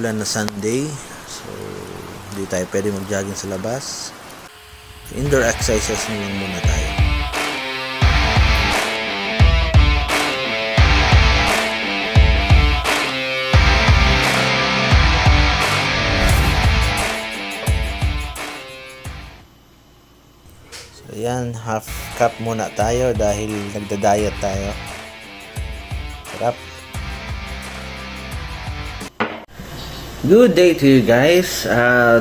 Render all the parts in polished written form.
maulan na Sunday. So, hindi tayo pwede mag-jogging sa labas. Indoor exercises na lang muna tayo. So, yan. Half cup muna tayo dahil nagda-diet tayo. Sarap. Good day to you guys.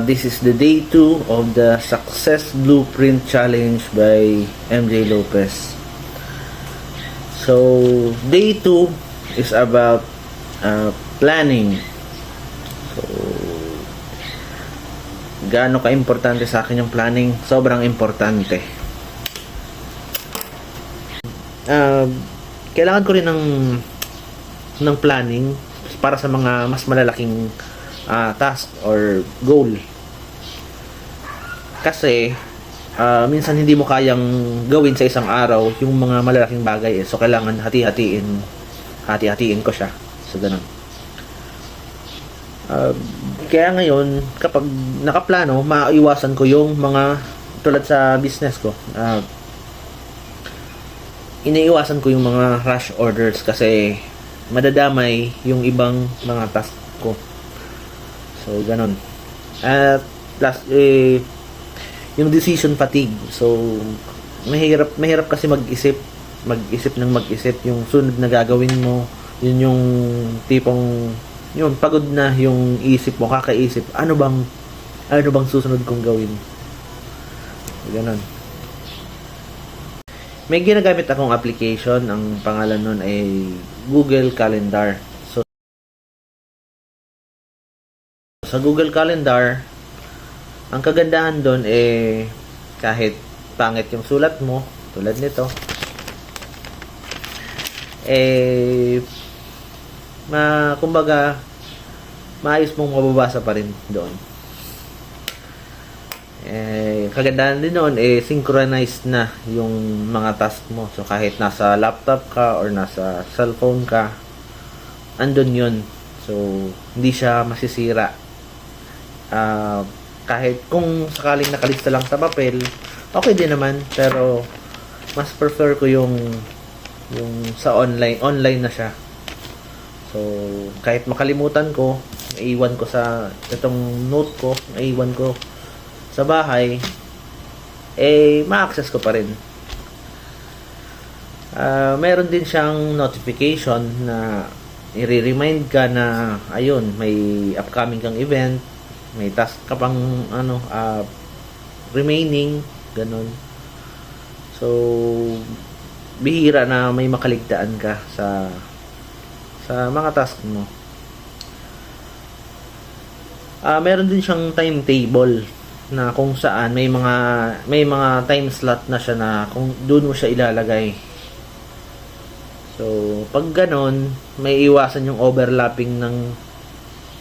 This is the day 2 of the Success Blueprint Challenge by MJ Lopez. So, day 2 is about planning. So, gaano ka-importante sa akin yung planning? Sobrang importante. Kailangan ko rin ng planning para sa mga mas malalaking task or goal. Kasi minsan hindi mo kayang gawin sa isang araw yung mga malalaking bagay so kailangan hati-hatiin ko siya. So ganun. Kaya ngayon kapag nakaplano, maiwasan ko yung mga tulad sa business ko. Iniiwasan ko yung mga rush orders kasi madadamay yung ibang mga task ko. So, ganun. At plus, yung decision fatigue. So, mahirap kasi mag-isip yung sunod na gagawin mo. Yun yung tipong, yun, pagod na yung isip mo, kakaisip, ano bang susunod kong gawin? So, ganun. May ginagamit akong application, ang pangalan nun ay Google Calendar. Sa Google Calendar, ang kagandahan doon kahit pangit yung sulat mo, tulad nito, kumbaga, maayos mong mababasa pa rin doon. Kagandahan din doon, synchronized na yung mga task mo. So, kahit nasa laptop ka or nasa cellphone ka, andun yun. So, hindi siya masisira. Kahit kung sakaling nakalista lang sa papel, okay din naman, pero mas prefer ko yung sa online na siya. So kahit makalimutan ko, naiwan ko sa itong note ko, naiwan ko sa bahay, ma-access ko pa rin. Meron din siyang notification na i-remind ka na ayun, may upcoming kang event, may task ka pang remaining, ganun. So, bihira na may makaligtaan ka sa mga task mo. Meron din siyang timetable na kung saan may mga time slot na siya na kung doon mo siya ilalagay. So, pag ganun, may iwasan yung overlapping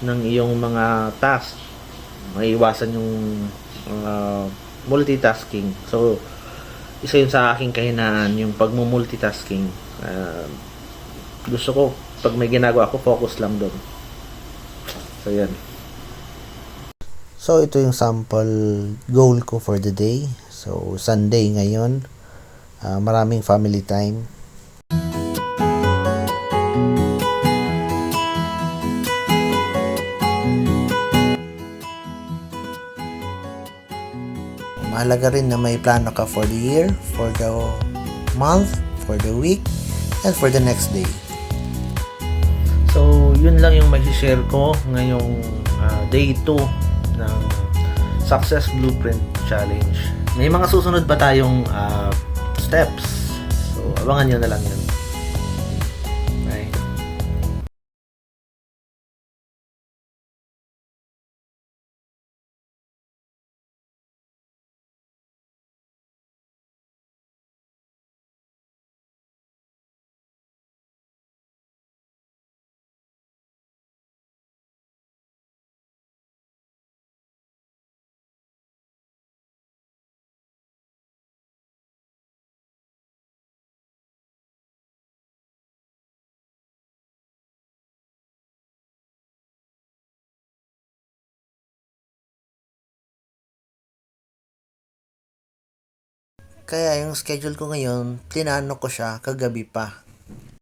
ng iyong mga task. Maiiwasan yung multitasking. So, isa yun sa aking kahinaan, yung pagmumultitasking. Gusto ko, pag may ginagawa ako, focus lang doon. So, yan. So, ito yung sample goal ko for the day. So, Sunday ngayon. Maraming family time. Mahalaga rin na may plano ka for the year, for the month, for the week, and for the next day. So, yun lang yung may-share ko ngayong day 2 ng Success Blueprint Challenge. May mga susunod pa tayong steps. So, abangan nyo na lang yun. Kaya yung schedule ko ngayon, plinano ko siya kagabi pa.